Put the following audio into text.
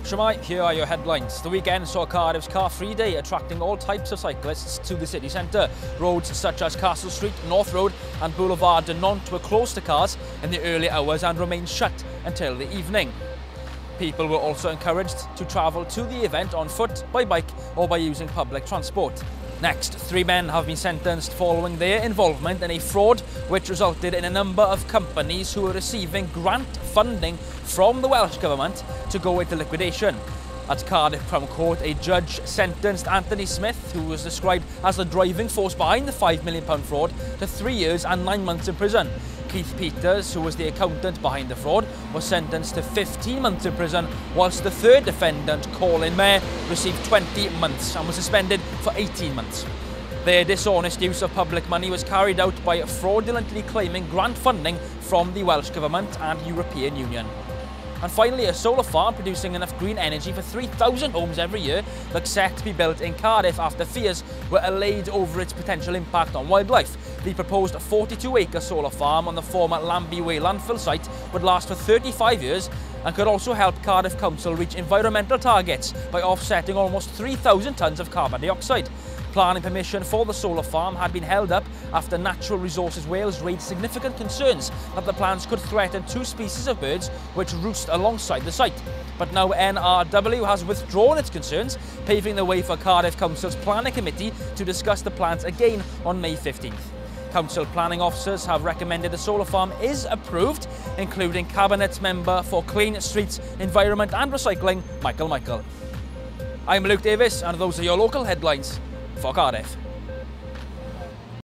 Shemai, here are your headlines. The weekend saw Cardiff's car-free day, attracting all types of cyclists to the city centre. Roads such as Castle Street, North Road and Boulevard de Nantes were closed to cars in the early hours and remained shut until the evening. People were also encouraged to travel to the event on foot, by bike or by using public transport. Next, 3 men have been sentenced following their involvement in a fraud which resulted in a number of companies who were receiving grant funding from the Welsh Government to go into liquidation. At Cardiff Crown Court, a judge sentenced Anthony Smith, who was described as the driving force behind the £5 million fraud, to 3 years and 9 months in prison. Keith Peters, who was the accountant behind the fraud, was sentenced to 15 months in prison, whilst the third defendant, Colin Mayer, received 20 months and was suspended for 18 months. Their dishonest use of public money was carried out by fraudulently claiming grant funding from the Welsh Government and European Union. And finally, a solar farm producing enough green energy for 3,000 homes every year looks set to be built in Cardiff after fears were allayed over its potential impact on wildlife. The proposed 42-acre solar farm on the former Lambie Way landfill site would last for 35 years and could also help Cardiff Council reach environmental targets by offsetting almost 3,000 tonnes of carbon dioxide. Planning permission for the solar farm had been held up after Natural Resources Wales raised significant concerns that the plans could threaten 2 species of birds which roost alongside the site. But now NRW has withdrawn its concerns, paving the way for Cardiff Council's Planning Committee to discuss the plans again on May 15th. Council planning officers have recommended the solar farm is approved, including Cabinet Member for Clean Streets, Environment and Recycling, Michael. I'm Luke Davis, and those are your local headlines for Cardiff.